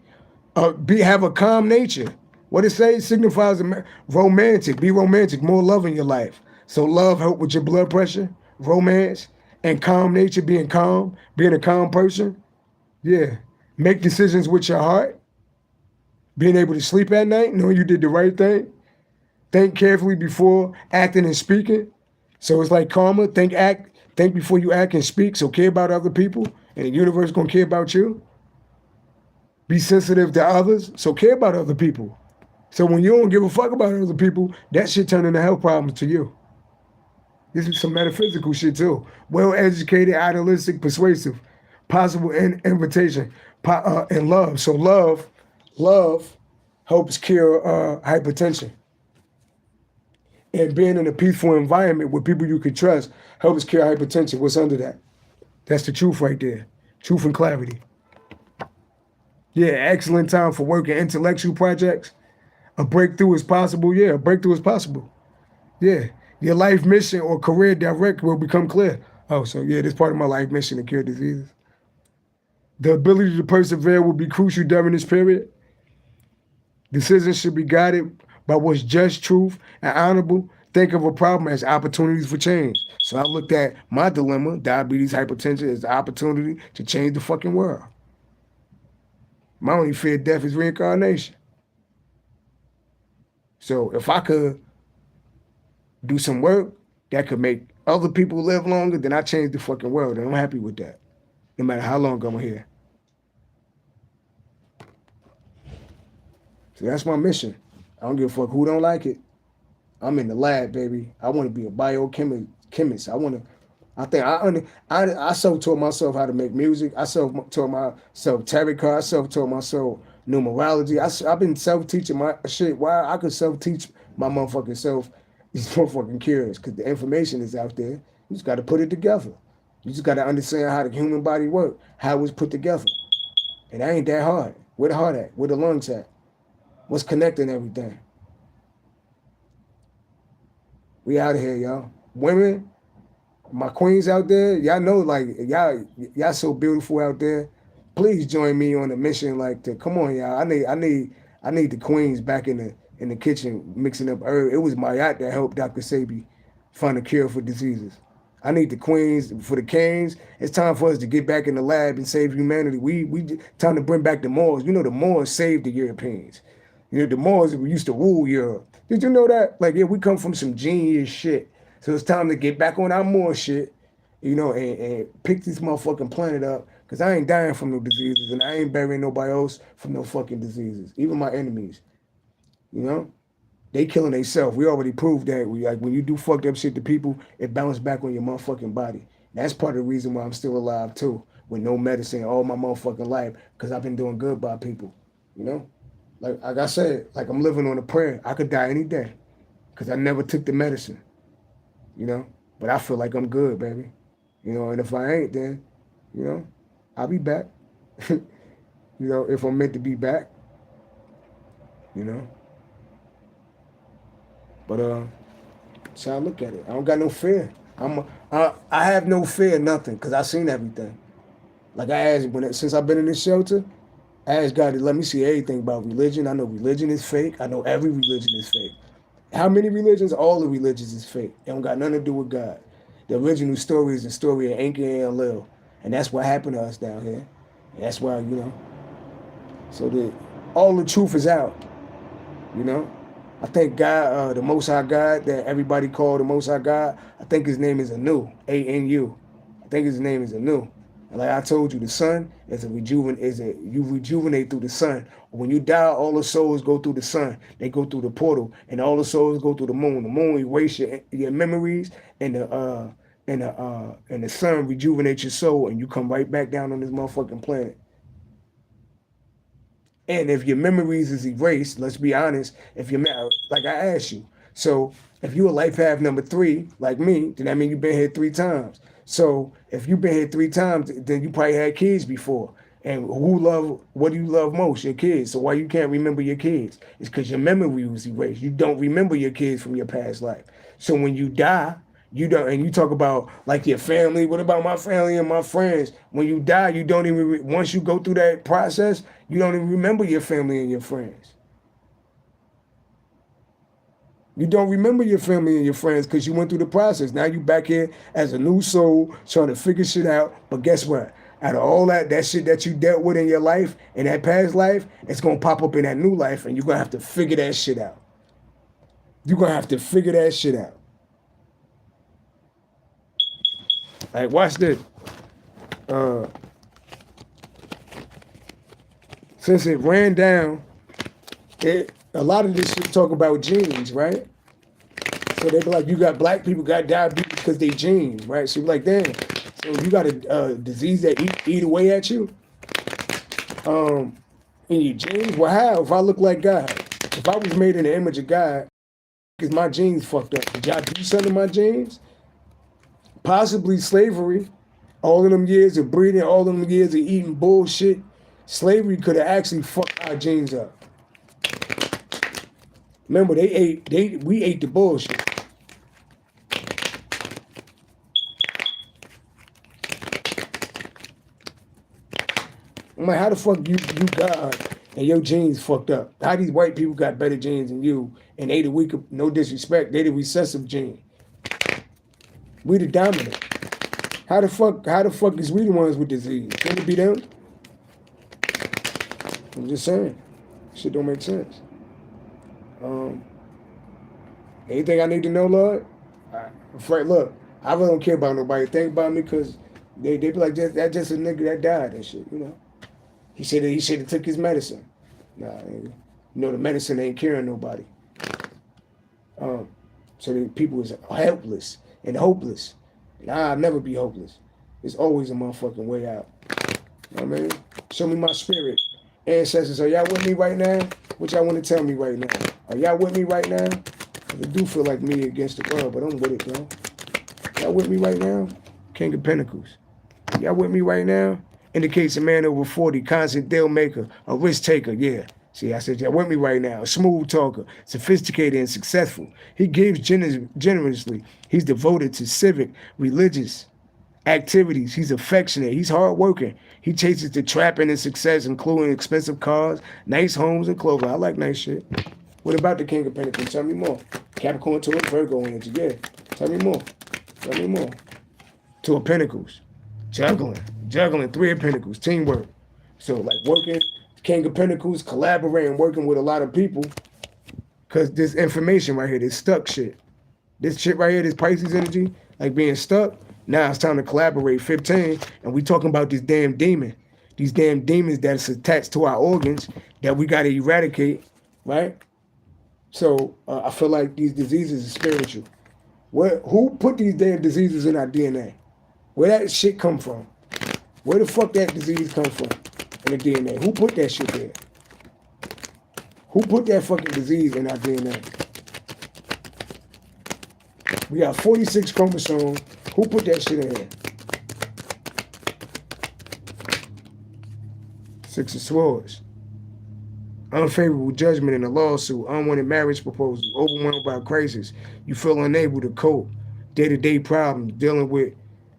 Have a calm nature. What it say? It signifies romantic. Be romantic. More love in your life. So love help with your blood pressure, romance, and calm nature, being a calm person. Yeah. Make decisions with your heart. Being able to sleep at night, knowing you did the right thing. Think carefully before acting and speaking. So it's like karma. Think before you act and speak. So care about other people, and the universe gonna care about you. Be sensitive to others. So care about other people. So when you don't give a fuck about other people, that shit turn into health problems to you. This is some metaphysical shit too. Well-educated, idealistic, persuasive, possible invitation, and love. So love helps cure hypertension. And being in a peaceful environment with people you can trust helps cure hypertension. What's under that? That's the truth right there. Truth and clarity. Yeah, excellent time for work and intellectual projects. A breakthrough is possible. Yeah, a breakthrough is possible. Yeah. Your life mission or career direct will become clear. Oh, so yeah, this part of my life mission to cure diseases. The ability to persevere will be crucial during this period. Decisions should be guided by what's just, truth, and honorable. Think of a problem as opportunities for change. So I looked at my dilemma, diabetes, hypertension, as the opportunity to change the fucking world. My only fear of death is reincarnation. So if I could do some work that could make other people live longer, then I change the fucking world. And I'm happy with that, no matter how long I'm here. So that's my mission. I don't give a fuck who don't like it. I'm in the lab, baby. I want to be a biochemist. I self-taught myself how to make music. I self-taught myself tarot cards. I self-taught myself numerology. I've been self-teaching my shit. Why I could self-teach my motherfucking self these motherfucking cures, because the information is out there. You just got to put it together. You just got to understand how the human body works, how it's put together. And that ain't that hard. Where the heart at? Where the lungs at? What's connecting everything? We out of here, y'all. Women, my queens out there, y'all know, like, y'all so beautiful out there. Please join me on a mission like to come on, y'all. I need the queens back in the kitchen mixing up herbs. It was Mayat that helped Dr. Sebi find a cure for diseases. I need the queens for the kings. It's time for us to get back in the lab and save humanity. We time to bring back the Moors. You know, the Moors saved the Europeans. You know, the Moors used to rule Europe. Did you know that? Like, yeah, we come from some genius shit. So it's time to get back on our Moor shit, you know, and pick this motherfucking planet up. Because I ain't dying from no diseases, and I ain't burying nobody else from no fucking diseases. Even my enemies, you know? They killing themselves. We already proved that. Like, when you do fucked up shit to people, it bounces back on your motherfucking body. That's part of the reason why I'm still alive too, with no medicine all my motherfucking life, because I've been doing good by people, you know? Like I said, like, I'm living on a prayer. I could die any day, because I never took the medicine, you know? But I feel like I'm good, baby. You know, and if I ain't, then, you know, I'll be back. You know, if I'm meant to be back, you know? But that's how I look at it. I don't got no fear. I have no fear of nothing, because I seen everything. Like, I asked, since I've been in this shelter, I asked God to let me see everything about religion. I know religion is fake. I know every religion is fake. How many religions? All the religions is fake. It don't got nothing to do with God. The original story is the story of Enki and Lil. And that's what happened to us down here. And that's why, you know. So all the truth is out, you know. I think God, the Most High God that everybody call the Most High God, I think his name is Anu, A-N-U. I think his name is Anu. And like I told you, the sun you rejuvenate through the sun. When you die, all the souls go through the sun. They go through the portal, and all the souls go through the moon. The moon erases your memories, and the sun rejuvenates your soul, and you come right back down on this motherfucking planet. And if your memories is erased, let's be honest, like I asked you, so if you a life path number 3, like me, then that means you've been here 3 times. So if you've been here 3 times, then you probably had kids before. And what do you love most? Your kids. So why you can't remember your kids? It's because your memory was erased. You don't remember your kids from your past life. So when you die, you don't, and you talk about like your family. What about my family and my friends? When you die, you don't even, once you go through that process, you don't even remember your family and your friends. You don't remember your family and your friends because you went through the process. Now you back here as a new soul trying to figure shit out. But guess what? Out of all that shit that you dealt with in your life, in that past life, it's going to pop up in that new life, and you're going to have to figure that shit out. You're going to have to figure that shit out. Like, watch this. Since it ran down, a lot of this shit talk about genes, right? So they be like, you got black people got diabetes because they genes, right? So you're like, damn. So you got a disease that eat away at you? In your genes? Well, how? If I look like God, if I was made in the image of God, because my genes fucked up. Did y'all do something to my genes? Possibly slavery. All of them years of breeding, all of them years of eating bullshit. Slavery could have actually fucked our genes up. Remember, we ate the bullshit. I'm like, how the fuck you God and your genes fucked up? How these white people got better genes than you and they the weaker, no disrespect, they the recessive gene. We the dominant. How the fuck is we the ones with disease? Can it be them? I'm just saying. Shit don't make sense. Anything I need to know, Lord? Frank, look, I really don't care about nobody. Think about me because they be like, that's just a nigga that died and shit, you know. He said he should have took his medicine. Nah, you know, the medicine ain't curing nobody. So the people is helpless and hopeless. And I'll never be hopeless. There's always a motherfucking way out. You know what I mean? Show me my spirit. Ancestors, are y'all with me right now? What y'all want to tell me right now? Are y'all with me right now? I do feel like me against the world, but I'm with it, bro. Y'all with me right now? King of Pentacles. Y'all with me right now? Indicates a man over 40, constant deal maker, a risk taker, yeah. See, I said, y'all with me right now. A smooth talker, sophisticated and successful. He gives generously. He's devoted to civic, religious activities. He's affectionate. He's hardworking. He chases the trapping and success, including expensive cars, nice homes, and clothing. I like nice shit. What about the King of Pentacles? Tell me more. Capricorn to a Virgo energy, yeah. Tell me more. Tell me more. Two of Pentacles. Juggling. Three of Pentacles. Teamwork. So like working, King of Pentacles, collaborating, working with a lot of people. Because this information right here, this stuck shit. This shit right here, this Pisces energy, like being stuck. Now it's time to collaborate. 15, and we talking about this damn demon. These damn demons that's attached to our organs that we got to eradicate, right? So I feel like these diseases are spiritual. Who put these damn diseases in our DNA? Where that shit come from? Where the fuck that disease come from in the DNA? Who put that shit there? Who put that fucking disease in our DNA? We got 46 chromosomes. Who put that shit in here? Six of Swords. Unfavorable judgment in a lawsuit, unwanted marriage proposal, overwhelmed by crisis. You feel unable to cope. Day-to-day problems, dealing with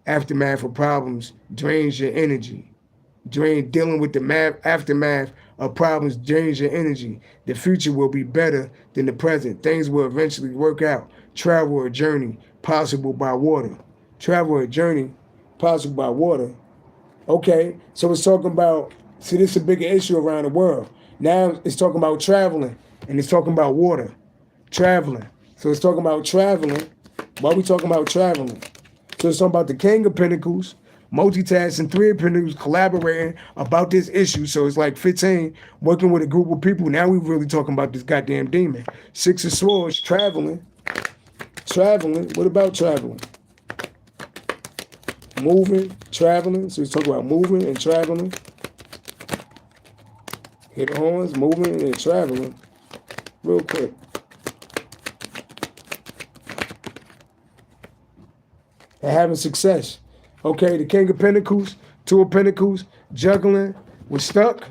aftermath of problems drains your energy. Dealing with the aftermath of problems drains your energy. The future will be better than the present. Things will eventually work out. Travel or journey, possible by water. Travel or journey, possible by water. Okay, so it's talking about, see, this is a bigger issue around the world. Now it's talking about traveling, and it's talking about water. Traveling. So it's talking about traveling. Why are we talking about traveling? So it's talking about the King of Pentacles, multitasking, Three of Pentacles, collaborating about this issue. So it's like 15, working with a group of people. Now we're really talking about this goddamn demon. Six of Swords, traveling. What about traveling? Moving, traveling. So he's talking about moving and traveling. Hit the horns, moving and traveling. Real quick. And having success. Okay, the King of Pentacles, Two of Pentacles, juggling, was stuck.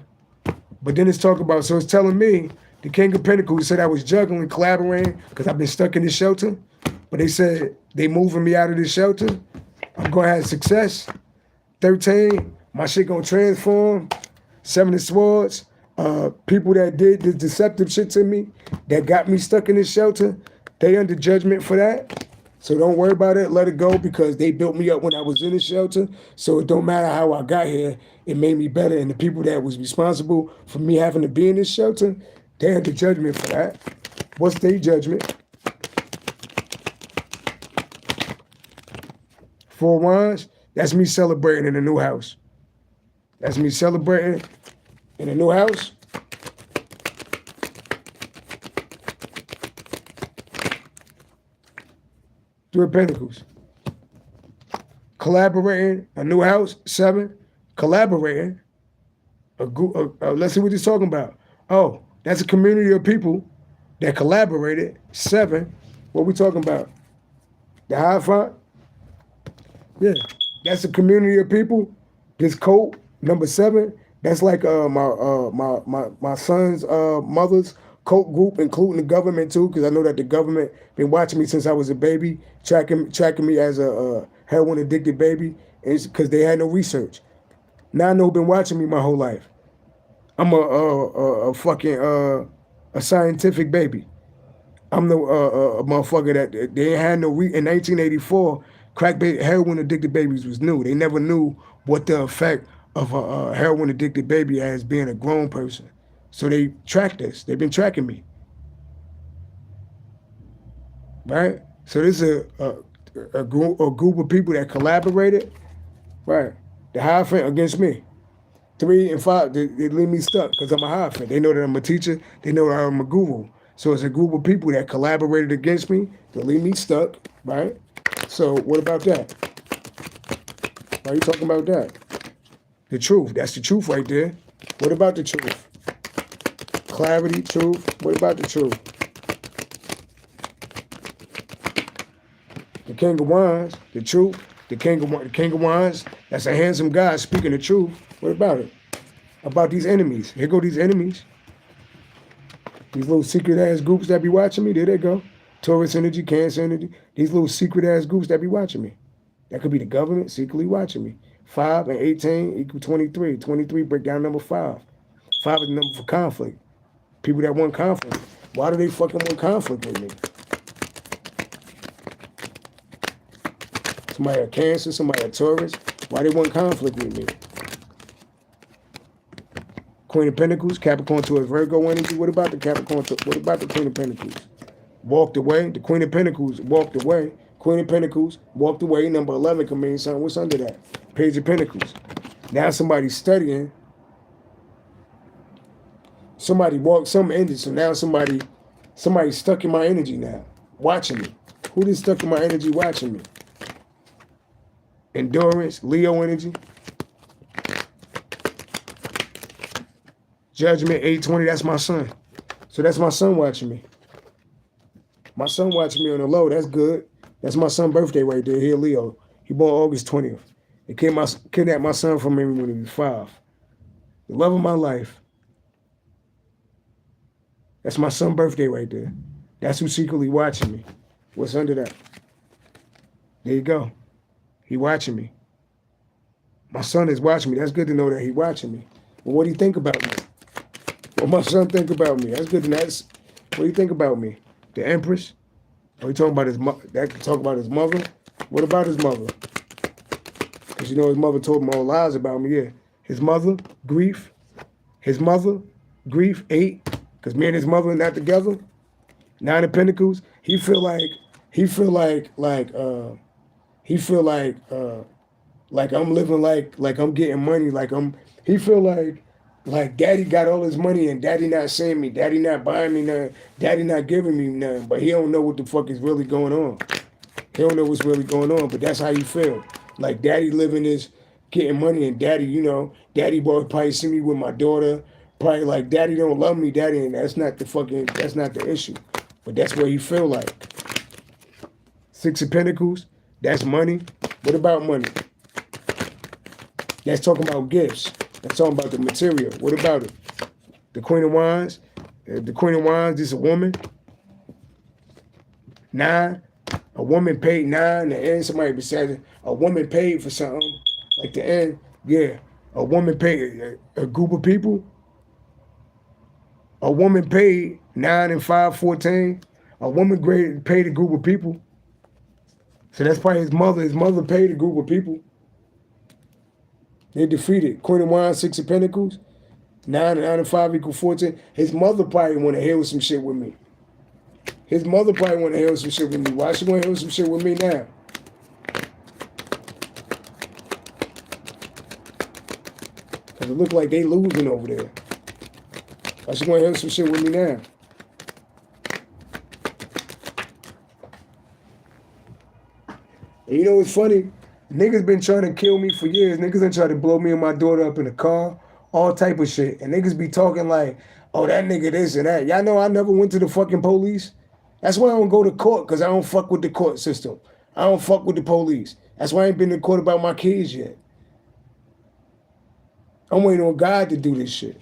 But then it's talking about, so it's telling me, the King of Pentacles said I was juggling, collaborating, because I've been stuck in this shelter. But they said they moving me out of this shelter. I'm going to have success. 13, my shit going to transform. Seven of Swords, people that did this deceptive shit to me, that got me stuck in this shelter, they under judgment for that. So don't worry about it. Let it go, because they built me up when I was in the shelter. So it don't matter how I got here. It made me better. And the people that was responsible for me having to be in this shelter, they had the judgment for that. What's their judgment? Four Wands, that's me celebrating in a new house. That's me celebrating in a new house. Three of Pentacles. Collaborating, a new house. 7, collaborating. Let's see what he's talking about. Oh, that's a community of people that collaborated. 7, what we talking about? The Hierophant? Yeah, that's a community of people. This coat, number 7, that's like my son's mother's cult group, including the government too, because I know that the government been watching me since I was a baby, tracking me as a heroin addicted baby, because they had no research. Now I know who've been watching me my whole life. I'm a fucking a scientific baby. I'm the motherfucker that they ain't had no in 1984. Heroin addicted babies was new. They never knew what the effect of a heroin addicted baby as being a grown person. So they tracked us. They've been tracking me. Right? So this is a group of people that collaborated. Right. The Hierophant against me. 3 and 5, they leave me stuck because I'm a Hierophant. They know that I'm a teacher. They know that I'm a guru. So it's a group of people that collaborated against me to leave me stuck. Right? So what about that? Why are you talking about that? The truth. That's the truth right there. What about the truth? Clarity, truth. What about the truth? The King of Wands, the truth. The King of Wands, that's a handsome guy speaking the truth. What about it? About these enemies. Here go these enemies. These little secret ass groups that be watching me. There they go. Taurus energy, Cancer energy. These little secret ass groups that be watching me. That could be the government secretly watching me. 5 and 18 equal 23. 23 break down number 5. 5 is the number for conflict. People that want conflict. Why do they fucking want conflict with me? Somebody a Cancer, somebody a Taurus. Why they want conflict with me? Queen of Pentacles, Capricorn to a Virgo energy. What about the Capricorn? What about the Queen of Pentacles? Walked away. The Queen of Pentacles walked away. Queen of Pentacles walked away. Number 11 can mean something. What's under that? Page of Pentacles. Now somebody's studying. Somebody walked, some ended. So now somebody's stuck in my energy now. Watching me. Who is stuck in my energy watching me? Endurance, Leo energy. Judgment 820, that's my son. So that's my son watching me. My son watching me on the low, that's good. That's my son's birthday right there, here Leo. He born August 20th. They kidnapped my son from me when he was 5. The love of my life. That's my son's birthday right there. That's who's secretly watching me. What's under that? There you go. He watching me. My son is watching me. That's good to know that he watching me. Well, what do you think about me? What my son think about me? That's good to know. What do you think about me? The Empress? Are you talking about his mother? That can talk about his mother? What about his mother? Because you know his mother told him all lies about me, yeah. His mother, grief. His mother, grief, 8. Because me and his mother are not together. 9 of Pentacles. He feel like I'm living like I'm getting money, he feel like daddy got all his money and daddy not seeing me, daddy not buying me nothing, daddy not giving me nothing, but he don't know what the fuck is really going on. He don't know what's really going on, but that's how you feel. Like daddy living is getting money and daddy, daddy boy probably see me with my daughter, probably like daddy don't love me, daddy, and that's not the issue. But that's what he feel like. 6 of Pentacles, that's money. What about money? That's talking about gifts. That's talking about the material. What about it? The Queen of Wands. The Queen of Wands, this is a woman. 9. A woman paid 9. The end, somebody besides it. A woman paid for something. Like the end, yeah. A woman paid a group of people. A woman paid 9 and 5, 14. A woman paid a group of people. So that's probably his mother. His mother paid a group of people. They defeated. Queen of Wands, 6 of Pentacles. 9 and 5 equal 14. His mother probably want to heal some shit with me. His mother probably want to heal some shit with me. Why she want to heal some shit with me now? Because it look like they losing over there. Why she want to heal some shit with me now? And you know what's funny? Niggas been trying to kill me for years. Niggas been trying to blow me and my daughter up in the car. All type of shit. And niggas be talking like, oh, that nigga this and that. Y'all know I never went to the fucking police. That's why I don't go to court, because I don't fuck with the court system. I don't fuck with the police. That's why I ain't been to court about my kids yet. I'm waiting on God to do this shit.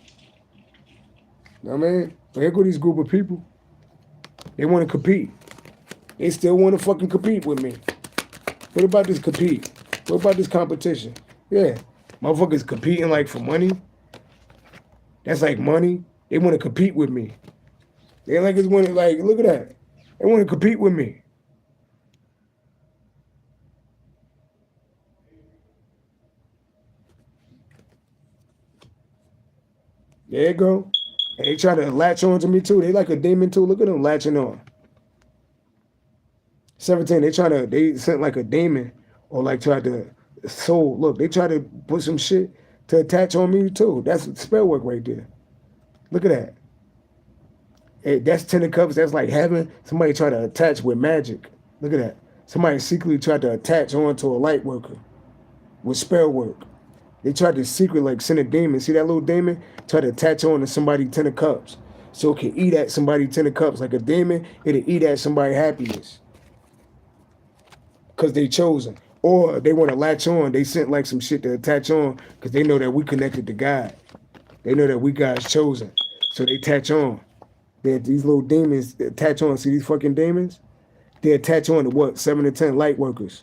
You know what I mean? But here go these group of people. They want to compete. They still want to fucking compete with me. What about this compete? What about this competition? Yeah. Motherfuckers competing like for money. That's like money. They want to compete with me. They like it's want to like, look at that. They want to compete with me. There you go. And they try to latch on to me too. They like a demon too. Look at them latching on. 17, they sent like a demon or like tried to soul. Look, they try to put some shit to attach on me too. That's spell work right there. Look at that. Hey, that's 10 of Cups. That's like heaven. Somebody tried to attach with magic. Look at that. Somebody secretly tried to attach onto a light worker with spell work. They tried to secret like send a demon. See that little demon? Try to attach on to somebody 10 of cups. So it can eat at somebody 10 of cups. Like a demon, it'll eat at somebody's happiness. Because they chosen. Or they want to latch on. They sent like some shit to attach on because they know that we connected to God. They know that we God's chosen. So they attach on. These little demons attach on. See these fucking demons? They attach on to what? 7 to 10 light workers.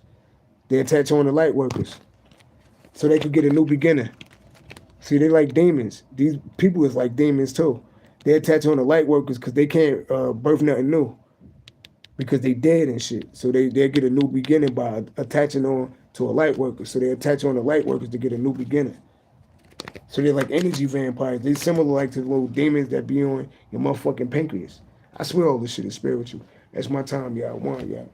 They attach on to light workers. So they could get a new beginning. See, they like demons. These people is like demons too. They attach on to light workers because they can't birth nothing new. Because they dead and shit. So they get a new beginning by attaching on to a light worker. So they attach on to light workers to get a new beginning. So they're like energy vampires. They similar like to the little demons that be on your motherfucking pancreas. I swear all this shit is spiritual. That's my time, y'all. One, y'all.